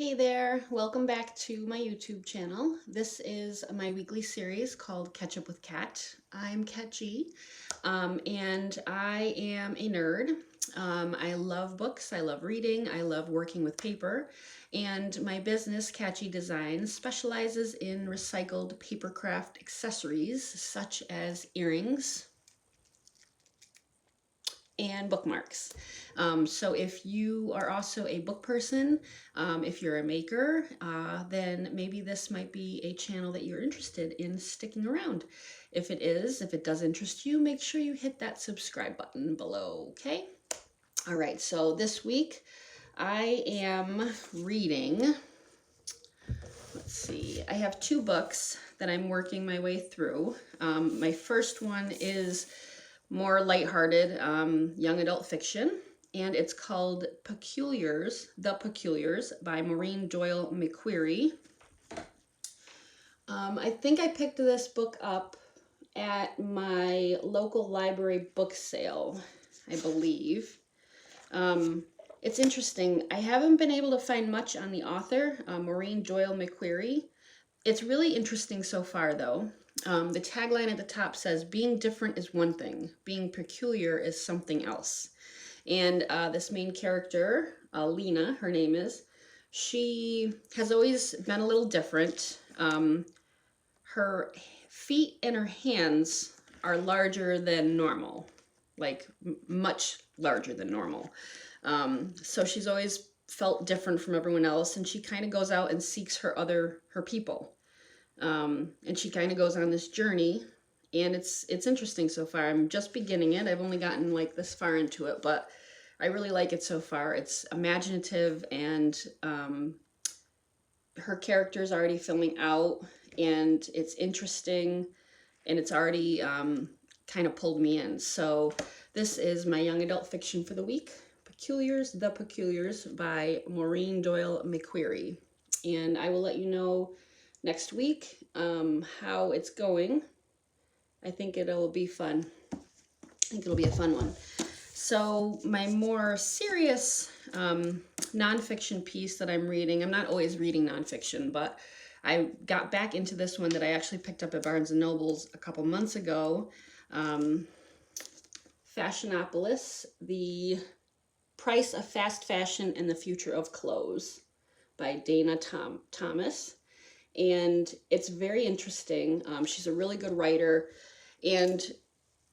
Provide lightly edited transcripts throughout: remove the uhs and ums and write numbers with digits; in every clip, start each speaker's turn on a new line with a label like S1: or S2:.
S1: Hey there, welcome back to my YouTube channel. This is my weekly series called Catch Up with Kat. I'm Kat G, and I am a nerd. I love books, I love reading, I love working with paper, and my business, Kat G Designs, specializes in recycled papercraft accessories such as earrings and bookmarks. So if you are also a book person, if you're a maker, then maybe this might be a channel that you're interested in sticking around. If it does interest you, make sure you hit that subscribe button below, okay? All right, so this week I am reading, let's see, I have two books that I'm working my way through. My first one is more lighthearted young adult fiction, and it's called The Peculiars by Maureen Doyle McQuerry. I think I picked this book up at my local library book sale, I believe. It's interesting. I haven't been able to find much on the author, Maureen Doyle McQuerry. It's really interesting so far, though. The tagline at the top says, "Being different is one thing, being peculiar is something else." And this main character, Lena, her name is, she has always been a little different. Her feet and her hands are larger than normal, like much larger than normal. So she's always felt different from everyone else, and she kind of goes out and seeks her people. And she kind of goes on this journey, and it's interesting so far. I'm just beginning it. I've only gotten like this far into it, but I really like it so far. It's imaginative, and her character's already filling out, and it's interesting, and it's already kind of pulled me in. So this is my young adult fiction for the week, The Peculiars by Maureen Doyle McQuerry. And I will let you know next week how it's going. I think it'll be fun. I think it'll be a fun one. So my more serious nonfiction piece that I'm reading, I'm not always reading nonfiction, but I got back into this one that I actually picked up at Barnes & Noble's a couple months ago. Fashionopolis, The Price of Fast Fashion and the Future of Clothes by Dana Thomas. And it's very interesting. She's a really good writer, and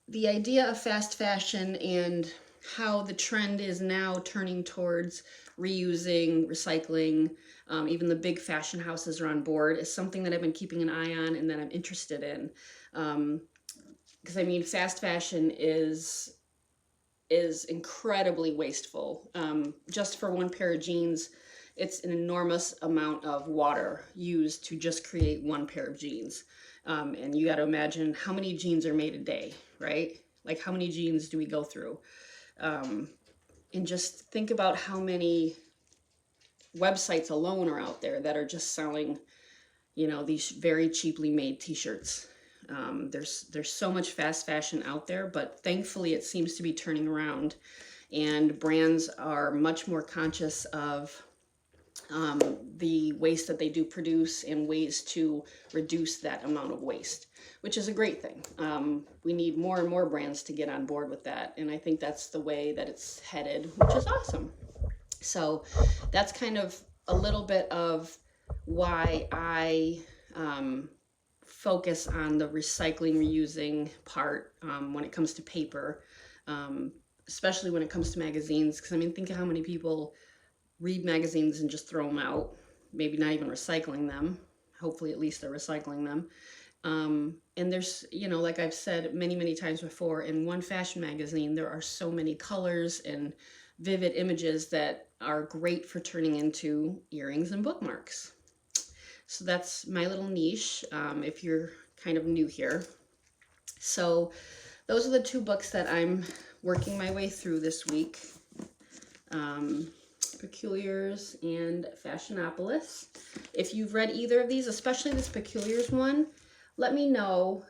S1: the idea of fast fashion and how the trend is now turning towards reusing, recycling, even the big fashion houses are on board, is something that I've been keeping an eye on and that I'm interested in. Because I mean, fast fashion is incredibly wasteful. Just for one pair of jeans, it's an enormous amount of water used to just create one pair of jeans. And you got to imagine how many jeans are made a day, right? Like, how many jeans do we go through? And just think about how many websites alone are out there that are just selling, these very cheaply made t-shirts. There's so much fast fashion out there, but thankfully it seems to be turning around, and brands are much more conscious of the waste that they do produce and ways to reduce that amount of waste, which is a great thing. We need more and more brands to get on board with that, and I think that's the way that it's headed, which is awesome. So that's kind of a little bit of why I focus on the recycling, reusing part when it comes to paper, especially when it comes to magazines, because I mean, think of how many people read magazines and just throw them out, maybe not even recycling them. Hopefully at least they're recycling them. And there's, like I've said many times before, in one fashion magazine there are so many colors and vivid images that are great for turning into earrings and bookmarks. So that's my little niche, if you're kind of new here. So those are the two books that I'm working my way through this week. Peculiars and Fashionopolis. If you've read either of these, especially this Peculiars one, let me know.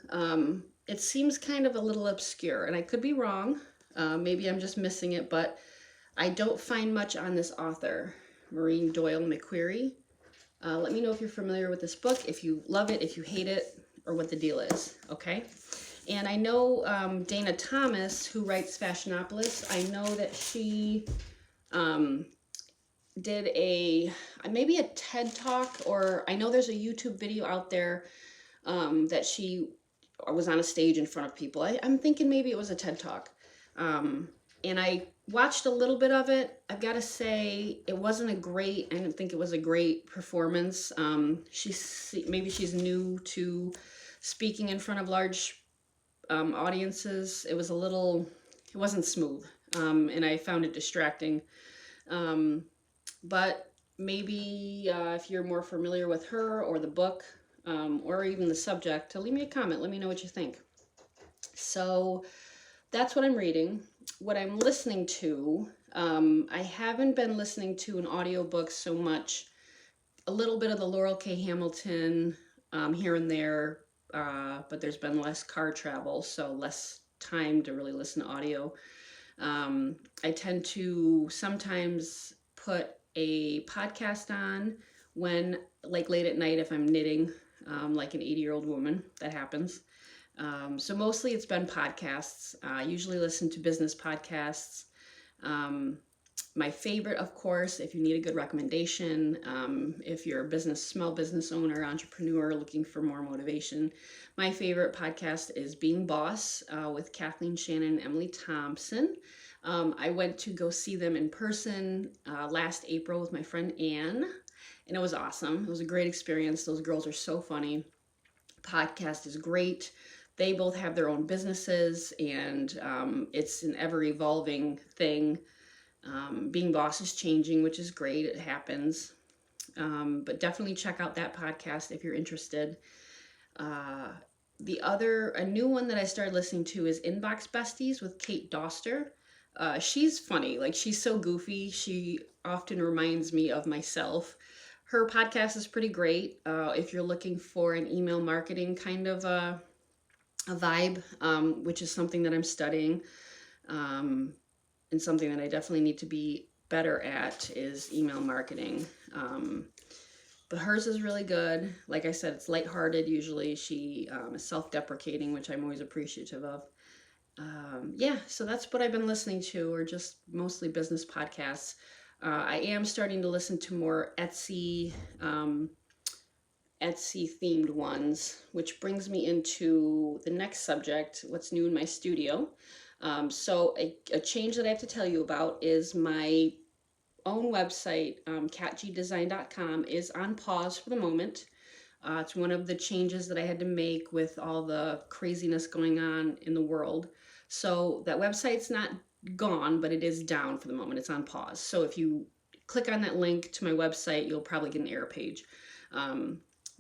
S1: It seems kind of a little obscure, and I could be wrong. Maybe I'm just missing it, but I don't find much on this author. Maureen Doyle McQuerry. Let me know if you're familiar with this book, if you love it, if you hate it, or what the deal is, okay? And I know Dana Thomas, who writes Fashionopolis, I know that she did maybe a TED Talk, or I know there's a YouTube video out there that she was on a stage in front of people. I'm thinking maybe it was a TED Talk. And I watched a little bit of it. I've got to say, I didn't think it was a great performance. Maybe she's new to speaking in front of large audiences. It wasn't smooth. And I found it distracting. But maybe if you're more familiar with her or the book, or even the subject, to leave me a comment. Let me know what you think. So that's what I'm reading. What I'm listening to, I haven't been listening to an audiobook so much. A little bit of the Laurel K. Hamilton here and there, but there's been less car travel, so less time to really listen to audio. I tend to sometimes put a podcast on when, like late at night if I'm knitting, like an 80-year-old woman. That happens. So mostly it's been podcasts. I usually listen to business podcasts. My favorite, of course, if you need a good recommendation, if you're a small business owner, entrepreneur looking for more motivation, my favorite podcast is Being Boss with Kathleen, Shannon, and Emily Thompson. I went to go see them in person last April with my friend Anne, and it was awesome. It was a great experience. Those girls are so funny. Podcast is great. They both have their own businesses, and it's an ever-evolving thing. Being Boss is changing, which is great. It happens. But definitely check out that podcast if you're interested. A new one that I started listening to is Inbox Besties with Kate Doster. She's funny. Like, she's so goofy. She often reminds me of myself. Her podcast is pretty great if you're looking for an email marketing kind of a vibe, which is something that I'm studying, and something that I definitely need to be better at is email marketing. But hers is really good. Like I said, it's lighthearted usually. She is self-deprecating, which I'm always appreciative of. So that's what I've been listening to, or just mostly business podcasts. I am starting to listen to more Etsy themed ones, which brings me into the next subject, what's new in my studio. So a change that I have to tell you about is my own website, catgdesign.com, is on pause for the moment. It's one of the changes that I had to make with all the craziness going on in the world. So that website's not gone, but it is down for the moment. It's on pause. So if you click on that link to my website, you'll probably get an error page.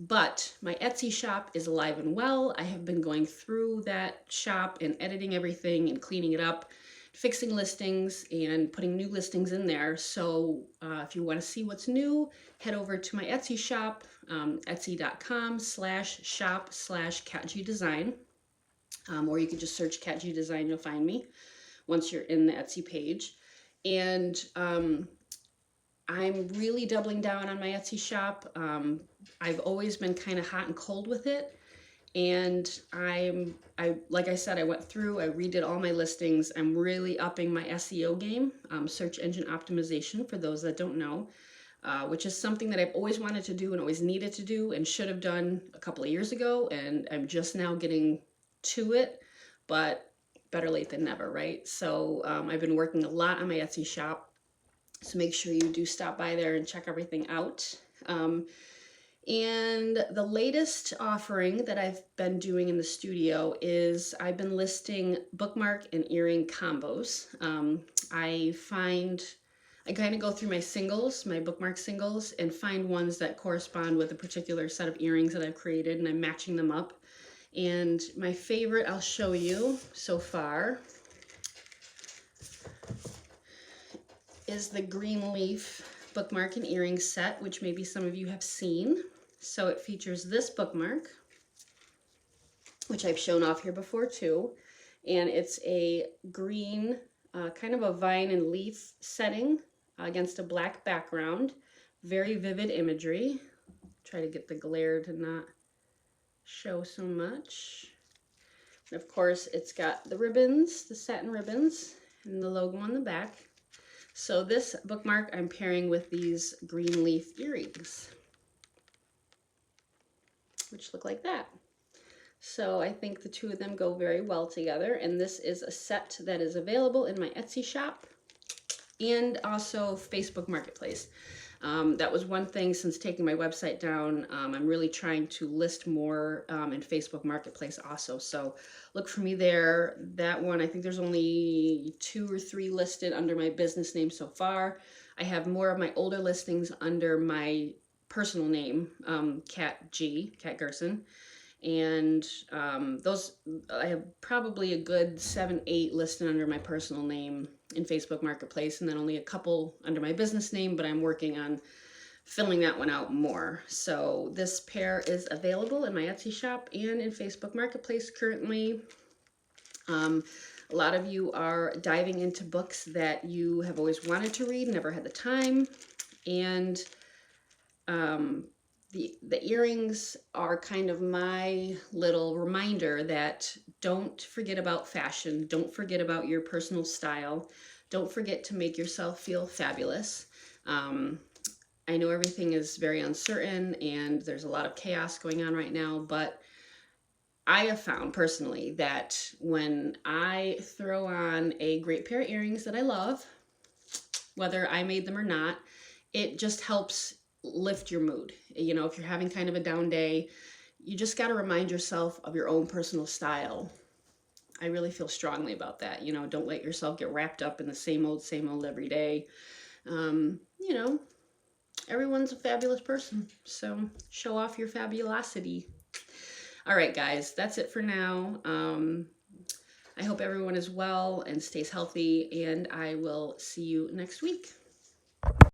S1: But my Etsy shop is alive and well. I have been going through that shop and editing everything and cleaning it up, fixing listings and putting new listings in there. So if you want to see what's new, head over to my Etsy shop, etsy.com/shop/catgdesign. Or you can just search Cat G Design, you'll find me once you're in the Etsy page. And I'm really doubling down on my Etsy shop. I've always been kind of hot and cold with it. And like I said, I went through, I redid all my listings. I'm really upping my SEO game, search engine optimization, for those that don't know, which is something that I've always wanted to do and always needed to do and should have done a couple of years ago. And I'm just now getting to it, but better late than never, right? So I've been working a lot on my Etsy shop, so make sure you do stop by there and check everything out. And the latest offering that I've been doing in the studio is I've been listing bookmark and earring combos. I kind of go through my singles, my bookmark singles, and find ones that correspond with a particular set of earrings that I've created, and I'm matching them up. And my favorite I'll show you so far is the green leaf bookmark and earring set, which maybe some of you have seen. So it features this bookmark, which I've shown off here before too. And it's a green, kind of a vine and leaf setting. against a black background. Very vivid imagery. Try to get the glare to not show so much. And of course, it's got the ribbons, the satin ribbons, and the logo on the back. So this bookmark I'm pairing with these green leaf earrings, which look like that. So I think the two of them go very well together, and this is a set that is available in my Etsy shop and also Facebook Marketplace. That was one thing since taking my website down. I'm really trying to list more in Facebook Marketplace also. So look for me there. That one, I think there's only 2 or 3 listed under my business name so far. I have more of my older listings under my personal name, Kat Gerson. And those, I have probably a good 7, 8 listed under my personal name in Facebook Marketplace, and then only a couple under my business name, but I'm working on filling that one out more. So this pair is available in my Etsy shop and in Facebook Marketplace currently. A lot of you are diving into books that you have always wanted to read, never had the time, and the earrings are kind of my little reminder that don't forget about fashion, don't forget about your personal style, don't forget to make yourself feel fabulous. I know everything is very uncertain and there's a lot of chaos going on right now, but I have found personally that when I throw on a great pair of earrings that I love, whether I made them or not, it just helps lift your mood. You know, if you're having kind of a down day, you just got to remind yourself of your own personal style. I really feel strongly about that. You know, don't let yourself get wrapped up in the same old every day. You know, everyone's a fabulous person, so show off your fabulosity. All right, guys, that's it for now. I hope everyone is well and stays healthy, and I will see you next week.